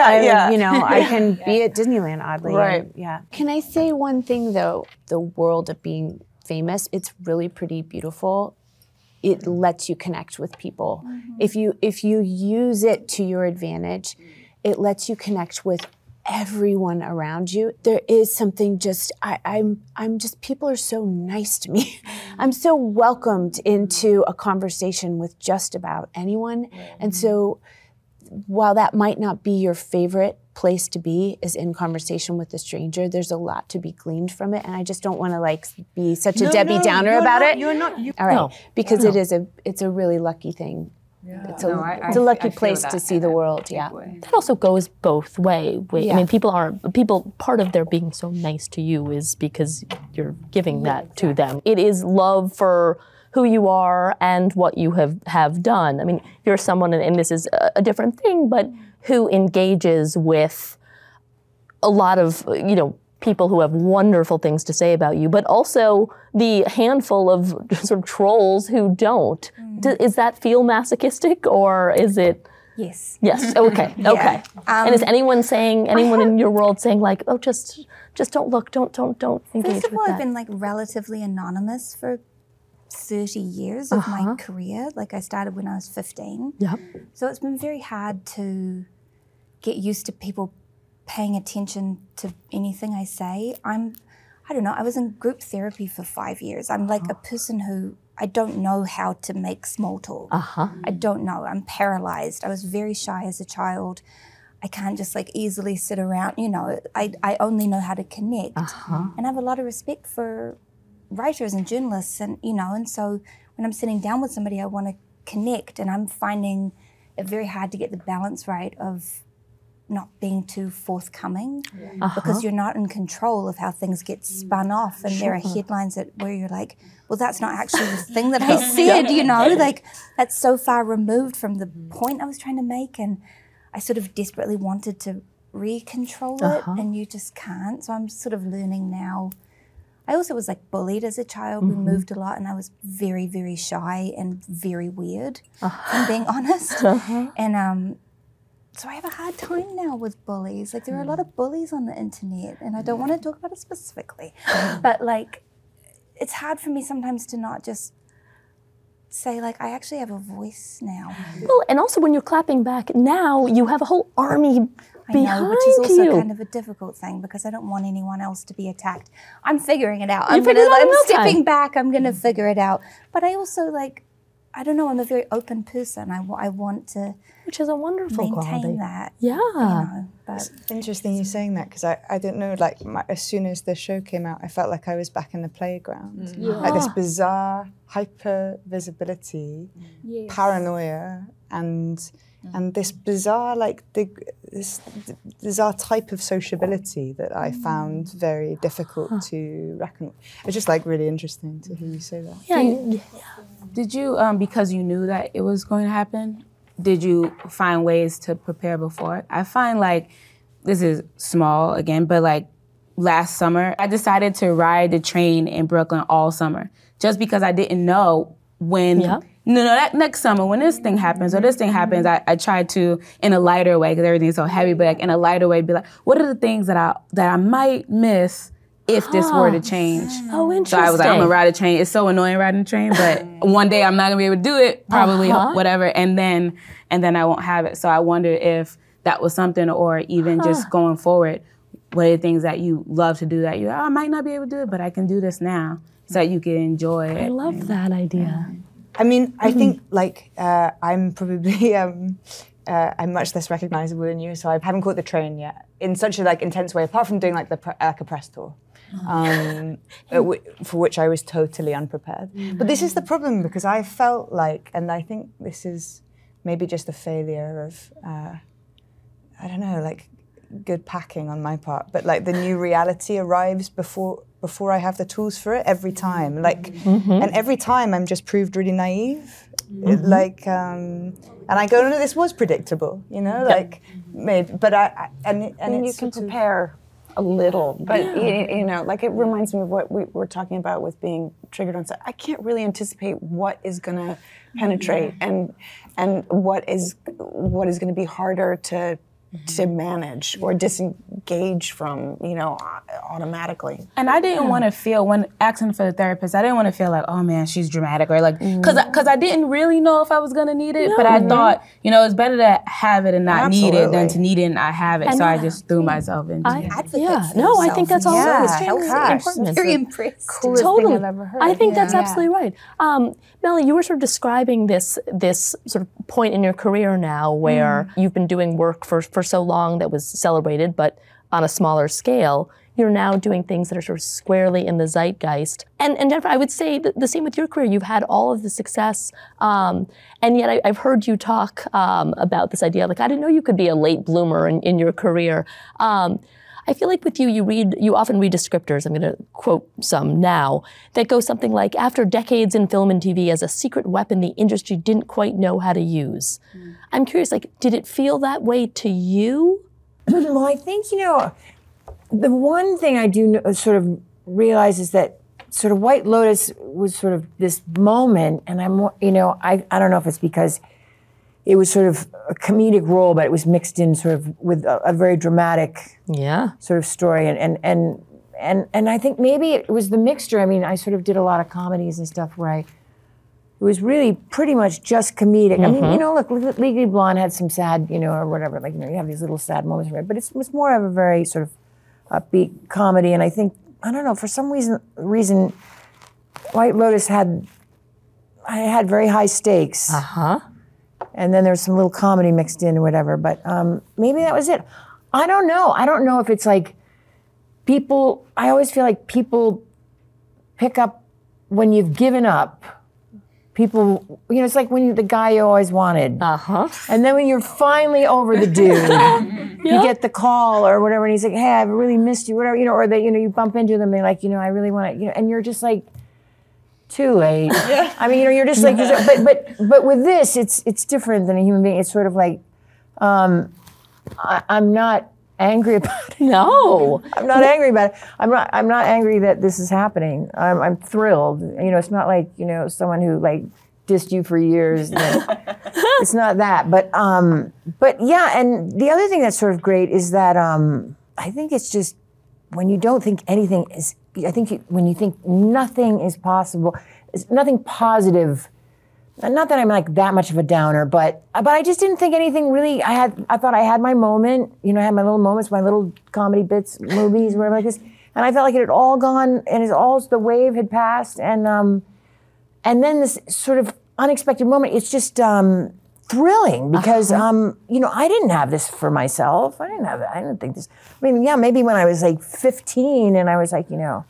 You know, I can be at Disneyland oddly. Right. And, yeah. Can I say one thing though? The world of being famous, it's really pretty beautiful. It lets you connect with people. If you use it to your advantage, it lets you connect with everyone around you. There is something just I'm just people are so nice to me. I'm so welcomed into a conversation with just about anyone. And so while that might not be your favorite place to be is in conversation with a stranger, there's a lot to be gleaned from it, and I just don't want to like be such a Debbie Downer about it. You're not. All right, because it's a really lucky thing. Yeah. It's a lucky place to see the world. Yeah, that also goes both ways. I mean, people. Part of their being so nice to you is because you're giving that to them. It is love for who you are and what you have done. I mean, you're someone, and this is a different thing, but who engages with a lot of, people who have wonderful things to say about you, but also the handful of sort of trolls who don't. Is that feel masochistic, or is it? Yes. Yes. Okay. Okay. And is anyone in your world saying like, oh, just don't look, don't engage First of all, with that? I've been like relatively anonymous for 30 years of my career. Like I started when I was 15. Yep. So it's been very hard to get used to people paying attention to anything I say. I don't know, I was in group therapy for 5 years. I'm like a person who, I don't know how to make small talk. I don't know, I'm paralyzed. I was very shy as a child. I can't just like easily sit around, I only know how to connect. And I have a lot of respect for writers and journalists, and and so when I'm sitting down with somebody, I want to connect, and I'm finding it very hard to get the balance right of not being too forthcoming because you're not in control of how things get spun off, and there are headlines where you're like, well, that's not actually the thing that I said, like that's so far removed from the point I was trying to make, and I sort of desperately wanted to re-control it, and you just can't. So I'm sort of learning now. I also was like bullied as a child. We moved a lot, and I was very, very shy and very weird, if I'm being honest. And so I have a hard time now with bullies. Like there are a lot of bullies on the internet, and I don't want to talk about it specifically, but like it's hard for me sometimes to not just say like I actually have a voice now. Well, and also when you're clapping back now, you have a whole army behind I know, which is also you. kind of a difficult thing because I don't want anyone else to be attacked. I'm figuring it out. I'm stepping back. I'm gonna figure it out. But I also I don't know. I'm a very open person. I want to, which is a wonderful maintain quality. That. Yeah. It's interesting you saying that because I didn't know. As soon as the show came out, I felt like I was back in the playground. Like this bizarre hyper visibility, paranoia, and this bizarre this bizarre type of sociability that I found very difficult to reckon with. It's just really interesting to hear you say that. Yeah. Did you, because you knew that it was going to happen, did you find ways to prepare before? I find this is small again, but last summer, I decided to ride the train in Brooklyn all summer just because I didn't know when. Yeah. No, that next summer when this thing happens or this thing happens, I tried to, in a lighter way, because everything's so heavy, but in a lighter way, be like, what are the things that I might miss if this were to change? Oh, interesting. So I was like, I'm gonna ride a train. It's so annoying riding a train, but one day I'm not gonna be able to do it, probably, whatever, and then I won't have it. So I wonder if that was something, or even just going forward, what are the things that you love to do that I might not be able to do it, but I can do this now, so that you can enjoy it. I love that idea. I mean, I think I'm probably I'm much less recognizable than you, so I haven't caught the train yet in such a intense way. Apart from doing a press tour, for which I was totally unprepared. But this is the problem, because I felt like, and I think this is maybe just a failure of, I don't know, like good packing on my part, but like the new reality arrives before I have the tools for it every time. Like, and every time I'm just proved really naive. Like, and I go, no, this was predictable, you know, like maybe, but and you can prepare a little, but you know, like it reminds me of what we were talking about with being triggered on set. I can't really anticipate what is going to penetrate and what is going to be harder to manage or disengage from, you know, automatically. And I didn't want to feel, when asking for the therapist, I didn't want to feel like, oh man, she's dramatic, or like, because I didn't really know if I was going to need it, but I thought, you know, it's better to have it and not need it than to need it and not have it. And so I just threw myself into it. I think that's also extremely important. Very impressed. Coolest thing I've ever heard. I think that's absolutely right. Melanie, you were sort of describing this sort of point in your career now where you've been doing work for so long that was celebrated, but on a smaller scale. You're now doing things that are sort of squarely in the zeitgeist. And Jennifer, I would say the same with your career. You've had all of the success, and yet I've heard you talk about this idea, like, I didn't know you could be a late bloomer in your career. I feel like with you, you often read descriptors, I'm gonna quote some now, that go something like, after decades in film and TV as a secret weapon the industry didn't quite know how to use. I'm curious, like, did it feel that way to you? Well, I think, you know, the one thing I do sort of realize is that sort of White Lotus was sort of this moment, and I'm, you know, I don't know if it's because it was sort of a comedic role, but it was mixed in sort of with a very dramatic sort of story, and I think maybe it was the mixture. I mean, I sort of did a lot of comedies and stuff where it was really pretty much just comedic. I mean, you know, look, Legally Blonde had some sad, you know, or whatever, like, you know, you have these little sad moments, but it was more of a very sort of upbeat comedy, and I think, I don't know, for some reason, White Lotus had very high stakes. And then there's some little comedy mixed in or whatever, but maybe that was it. I don't know. I don't know if it's like people, I always feel like people pick up when you've given up. People, you know, it's like when you're the guy you always wanted. And then when you're finally over the dude, you get the call or whatever, and he's like, hey, I've really missed you, whatever, you know, or they, you know, you bump into them, and they're like, you know, I really want to, you know, and you're just like, too late. I mean, you know, you're just like, but with this, it's different than a human being. It's sort of like, I'm not angry about it. No, I'm not angry about it. I'm not angry that this is happening. I'm thrilled. You know, it's not like, you know, someone who like dissed you for years. It's not that. But yeah, and the other thing that's sort of great is that I think it's just when you don't think anything is. I think when you think nothing is possible, nothing positive. Not that I'm like that much of a downer, but I just didn't think anything really. I thought I had my moment. You know, I had my little moments, my little comedy bits, movies, whatever like this, and I felt like it had all gone, and the wave had passed, and then this sort of unexpected moment. It's just thrilling because you know, I didn't have this for myself. I didn't think this. I mean, yeah, maybe when I was like 15 and I was like, you know,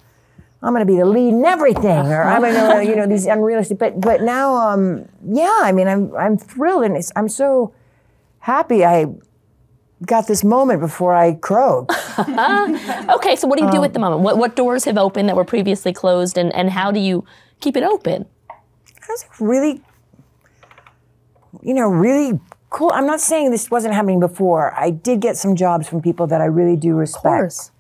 I'm going to be the lead in everything, or I'm going to, you know, these unrealistic. But now, yeah, I mean, I'm thrilled, and I'm so happy I got this moment before I croaked. Okay, so what do you do at the moment? What doors have opened that were previously closed, and how do you keep it open? I was like really, you know, really cool. I'm not saying this wasn't happening before. I did get some jobs from people that I really do respect. Of course.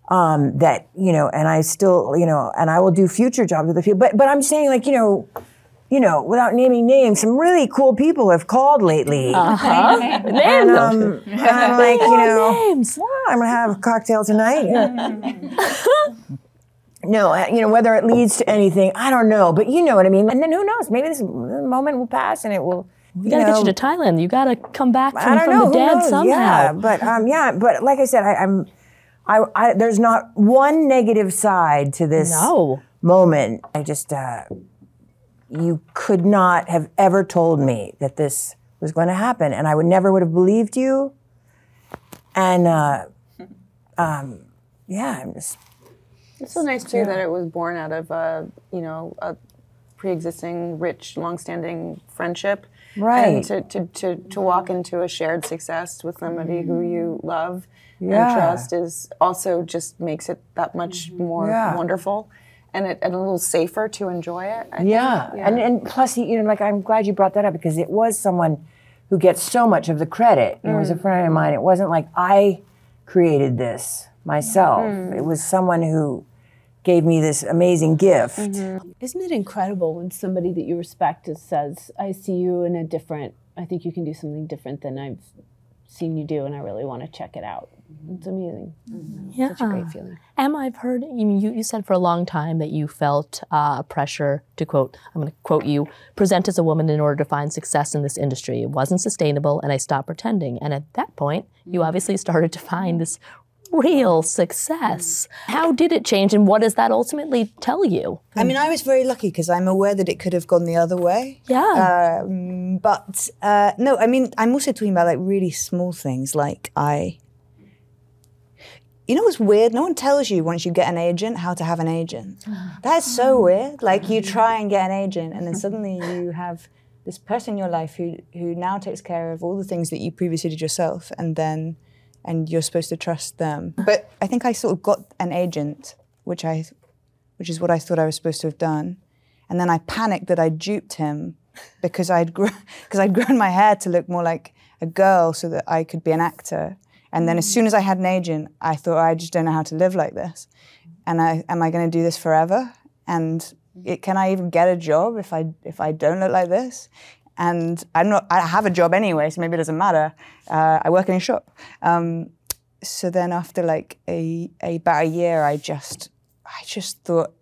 That, you know, and I still, you know, and I will do future jobs with the people. But I'm saying, like, you know, without naming names, some really cool people have called lately. And I'm like, you know, well, I'm gonna have a cocktail tonight. No, you know, whether it leads to anything, I don't know. But you know what I mean. And then who knows? Maybe this moment will pass and it will. We gotta get you to Thailand. You gotta come back from the dead somehow. Yeah, but like I said, there's not one negative side to this moment. I just, you could not have ever told me that this was going to happen, and I never would have believed you. And yeah, I'm just It's so nice too that it was born out of a pre-existing, rich, long-standing friendship. Right. And to walk into a shared success with somebody who you love and trust is also just makes it that much more wonderful and a little safer to enjoy it. I think. And plus, like I'm glad you brought that up because it was someone who gets so much of the credit. It was a friend of mine. It wasn't like I created this myself. It was someone who gave me this amazing gift. Isn't it incredible when somebody that you respect says, I see you in I think you can do something different than I've seen you do and I really want to check it out. It's amazing. Yeah. Such a great feeling. Emma, I've heard, you said for a long time that you felt pressure to quote, I'm going to quote you, present as a woman in order to find success in this industry. It wasn't sustainable and I stopped pretending. And at that point, you obviously started to find this real success. How did it change and what does that ultimately tell you? I mean, I was very lucky because I'm aware that it could have gone the other way. Yeah. But no, I mean, I'm also talking about like really small things like you know what's weird? No one tells you once you get an agent how to have an agent. That's so weird. Like you try and get an agent and then suddenly you have this person in your life who now takes care of all the things that you previously did yourself and you're supposed to trust them. But I think I sort of got an agent, which is what I thought I was supposed to have done. And then I panicked that I duped him because I'd grown my hair to look more like a girl so that I could be an actor. And then as soon as I had an agent, I thought, I just don't know how to live like this. And am I going to do this forever? And can I even get a job if I don't look like this? And I have a job anyway, so maybe it doesn't matter. I work in a shop. So then after like about a year, I just thought,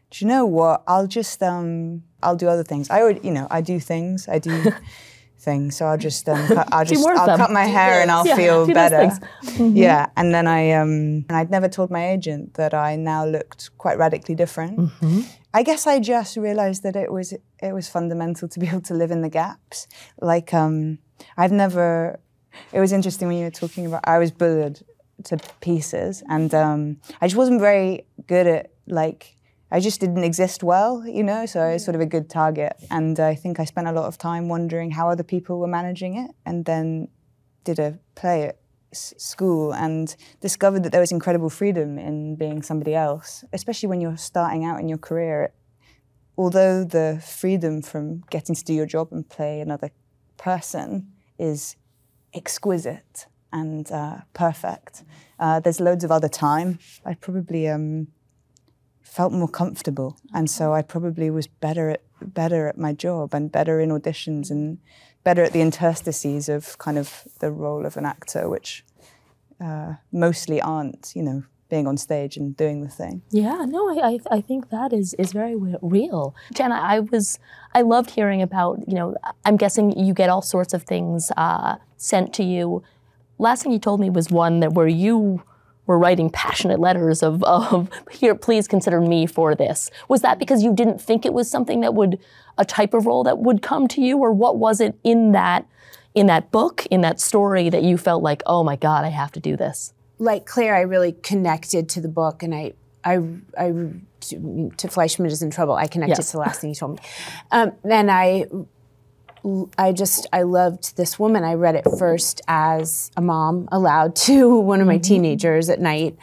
do you know what? I'll do other things. I do things. So I'll just I'll cut my hair and I'll feel better. Yeah, and then I'd never told my agent that I now looked quite radically different. I guess I just realized that it was fundamental to be able to live in the gaps. Like it was interesting when you were talking about, I was bullied to pieces and I just wasn't very good at I just didn't exist well, so I was sort of a good target. And I think I spent a lot of time wondering how other people were managing it and then did a play at school and discovered that there was incredible freedom in being somebody else, especially when you're starting out in your career. Although the freedom from getting to do your job and play another person is exquisite and perfect, there's loads of other time. I probably felt more comfortable, and so I probably was better at my job and better in auditions and better at the interstices of kind of the role of an actor, which mostly aren't, being on stage and doing the thing. Yeah, no, I think that is very real. Jenna, I loved hearing about, I'm guessing you get all sorts of things sent to you. Last thing you told me was one where you were writing passionate letters of here, please consider me for this. Was that because you didn't think it was something a type of role that would come to you, or what was it in that book, in that story that you felt like, oh my God, I have to do this? Like Claire, I really connected to the book, and I to Fleishman is in Trouble. I connected to the last thing you told me, and I loved this woman. I read it first as a mom aloud to one of my teenagers at night.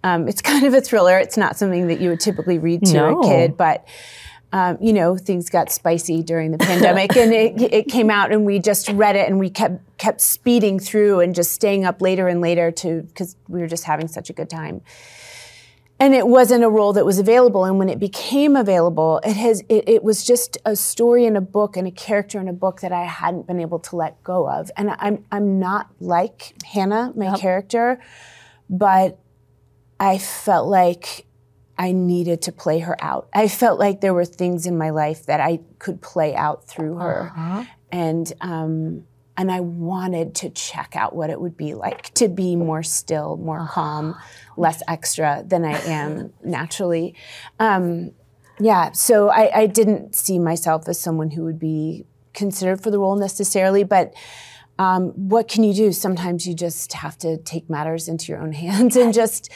It's kind of a thriller. It's not something that you would typically read to a kid, but things got spicy during the pandemic, and it came out, and we just read it, and we kept speeding through and just staying up later and later because we were just having such a good time. And it wasn't a role that was available. And when it became available, it was just a story in a book and a character in a book that I hadn't been able to let go of. And I'm not like Hannah, my character, but I felt like I needed to play her out. I felt like there were things in my life that I could play out through her. And I wanted to check out what it would be like to be more still, more calm, less extra than I am naturally. So I didn't see myself as someone who would be considered for the role necessarily, but what can you do? Sometimes you just have to take matters into your own hands and just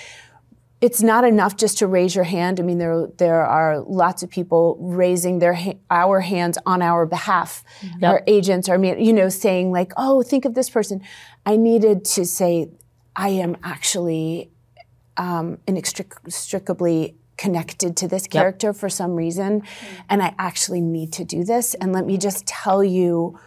it's not enough just to raise your hand. I mean, there are lots of people raising our hands on our behalf. Yep. Our agents are, saying like, oh, think of this person. I needed to say, I am actually inextricably connected to this character for some reason, and I actually need to do this. And let me just tell you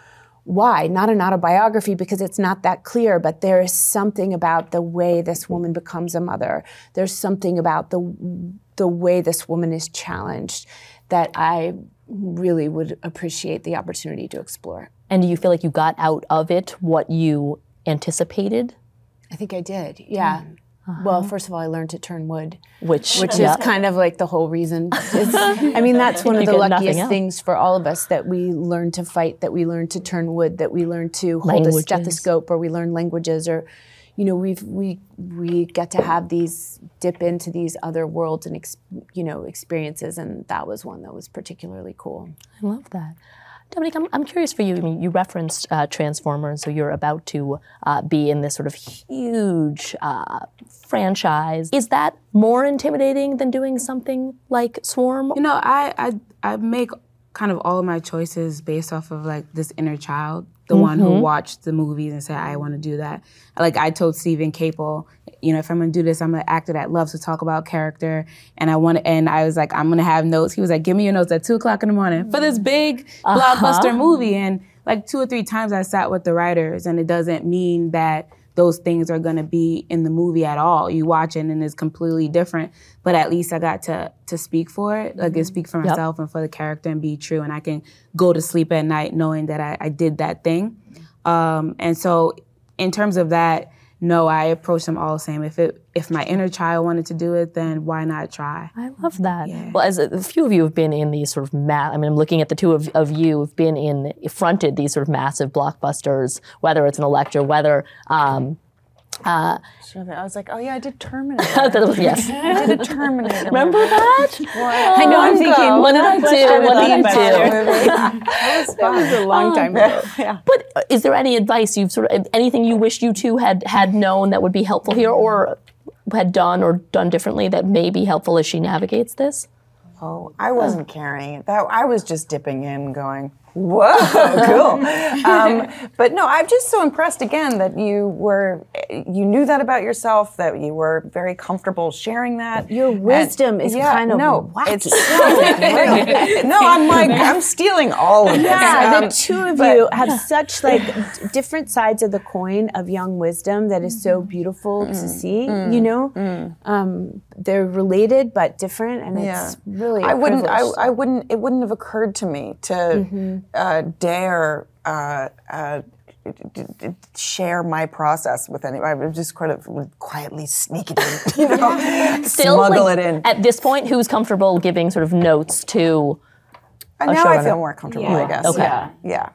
why. Not an autobiography, because it's not that clear, but there is something about the way this woman becomes a mother. There's something about the way this woman is challenged that I really would appreciate the opportunity to explore. And do you feel like you got out of it what you anticipated? I think I did, yeah. Well, first of all, I learned to turn wood, which is kind of like the whole reason. I mean, that's one of the luckiest things for all of us, that we learn to fight, that we learn to turn wood, that we learn to hold a stethoscope, or we learn languages, or, we get to have these, dip into these other worlds and, experiences, and that was one that was particularly cool. I love that. Dominique, I'm curious for you. I mean, you referenced Transformers, so you're about to be in this sort of huge franchise. Is that more intimidating than doing something like Swarm? I make kind of all of my choices based off of like this inner child, the one who watched the movies and said, I want to do that. Like I told Stephen Capel, if I'm gonna do this, I'm an actor that loves to talk about character, and I was like, I'm gonna have notes. He was like, give me your notes at 2 o'clock in the morning for this big blockbuster movie. And like 2 or 3 times I sat with the writers, and it doesn't mean that those things are gonna be in the movie at all. You watch it and it's completely different, but at least I got to speak for it, like speak for myself and for the character and be true, and I can go to sleep at night knowing that I did that thing. And so in terms of that, no, I approach them all the same. If my inner child wanted to do it, then why not try? I love that. Yeah. Well, as a few of you have been in these sort of I'm looking at the two of you have been fronted these sort of massive blockbusters, whether it's an Electra, whether I was like, oh yeah, I did Terminator. Yes. I did a Terminator. Remember that? I know, I'm thinking, what did I do? What did I do? That was a long time ago. Yeah. But is there any advice anything you wish you two had known that would be helpful here, or had done differently that may be helpful as she navigates this? Oh, I wasn't carrying it. I was just dipping in, going, whoa, cool. But no, I'm just so impressed again that you knew that about yourself, that you were very comfortable sharing that. Your wisdom is kind of wacky. It's so great. No, I'm stealing all of this. Yeah, the two of you have such different sides of the coin of young wisdom that is so beautiful to see. They're related but different, and it's really a privilege. It wouldn't have occurred to me to dare share my process with anyone. I would just would quietly sneak it in, smuggle it in. At this point, who's comfortable giving sort of notes to a now showrunner? I feel more comfortable, I guess. Okay. Yeah.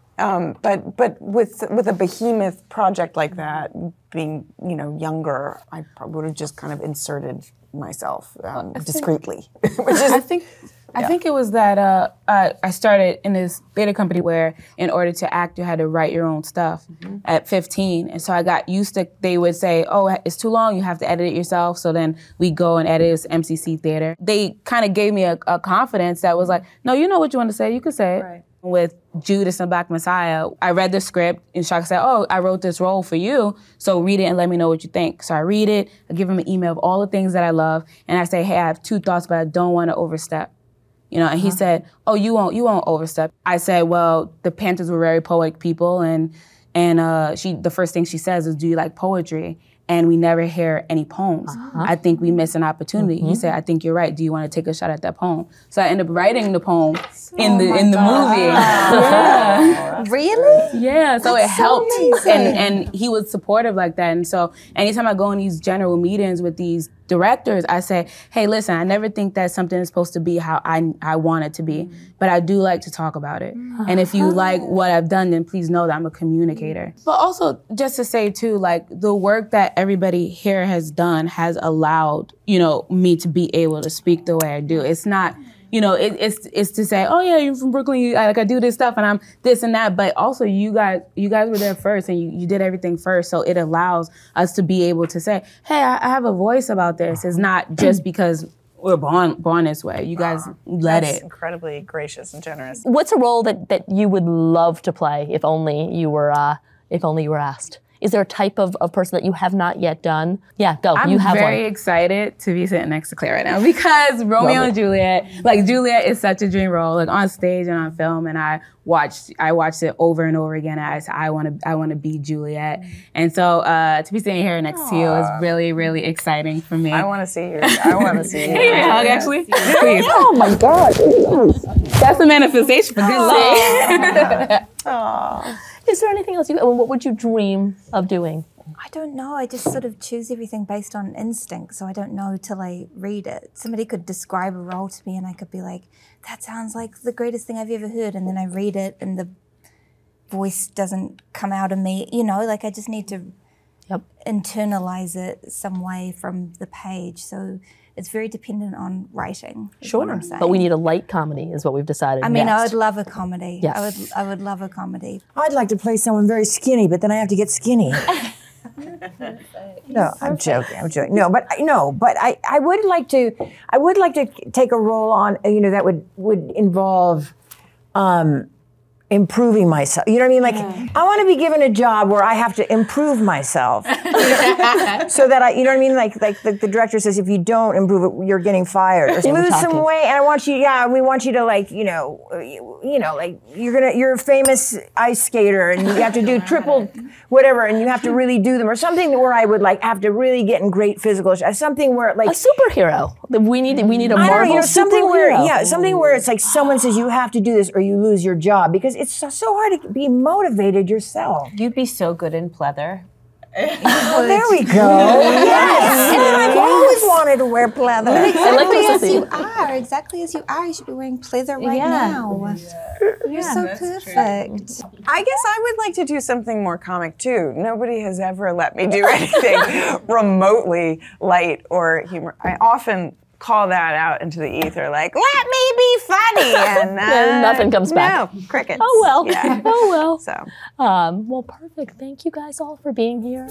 But with a behemoth project like that, being younger, I probably would have just kind of inserted myself discreetly. I think it was that I started in this theater company where in order to act, you had to write your own stuff at 15. And so I got used to, they would say, oh, it's too long, you have to edit it yourself. So then we go and edit this MCC theater. They kind of gave me a confidence that was like, no, you know what you want to say, you can say it. Right. With Judas and Black Messiah, I read the script and Shaka said, oh, I wrote this role for you, so read it and let me know what you think. So I read it, I give him an email of all the things that I love, and I say, hey, I have 2 thoughts, but I don't want to overstep. And he said, oh, you won't overstep. I said, well, the Panthers were very poetic people, and the first thing she says is, do you like poetry? And we never hear any poems. I think we miss an opportunity. He said, I think you're right. Do you want to take a shot at that poem? So I ended up writing the poem in the movie. Yeah. Really? Yeah, so it helped. And he was supportive like that. And so anytime I go in these general meetings with these directors, I say, hey, listen, I never think that something is supposed to be how I want it to be, but I do like to talk about it. And if you like what I've done, then please know that I'm a communicator. But also, just to say too, the work that everybody here has done has allowed, me to be able to speak the way I do. It's not you know, it's to say, oh yeah, you're from Brooklyn, I do this stuff and I'm this and that, but also you guys were there first and you did everything first, so it allows us to be able to say, hey, I have a voice about this. It's not just because we're born this way. You guys let That's it. incredibly gracious and generous. What's a role that you would love to play if only you were asked? Is there a type of person that you have not yet done? Yeah, go. I'm you have very excited to be sitting next to Claire right now because Romeo and Juliet, like Juliet is such a dream role, like on stage and on film, and I watched it over and over again. I want to be Juliet, and so to be sitting here next to you is really, really exciting for me. I want to see you. I want to see you. Can you give me a hug, actually? Please. Oh my God. That's the manifestation for good luck. Is there anything else what would you dream of doing? I don't know. I just sort of choose everything based on instinct, so I don't know till I read it. Somebody could describe a role to me and I could be like, that sounds like the greatest thing I've ever heard, and then I read it and the voice doesn't come out of me. You know, like I just need to internalize it some way from the page. So it's very dependent on writing. Sure, but we need a light comedy is what we've decided. I mean, next. I would love a comedy. Yes. I would love a comedy. I'd like to play someone very skinny, but then I have to get skinny. No, I'm joking. No, but I would like to take a role on, you know, that would involve improving myself. You know what I mean? Like, I want to be given a job where I have to improve myself. You know? So that you know what I mean? Like the director says, if you don't improve it, you're getting fired. Or lose some weight, and we want you to like, you know, like you're a famous ice skater, and you have to do triple whatever, and you have to really do them, or something where I would like have to really get in great physical shape. Something where like a superhero. We need a Marvel superhero. Something where it's like someone says you have to do this or you lose your job, because it's so hard to be motivated yourself. You'd be so good in pleather. Well, there we go. Yes. And I've always wanted to wear pleather. Exactly as you are. You should be wearing pleather right now. You're so perfect. I guess I would like to do something more comic too. Nobody has ever let me do anything remotely light or humor. I often call that out into the ether, like, let me be funny, and nothing comes back. No, crickets. Oh well. Yeah. Oh well. So, well, perfect. Thank you guys all for being here.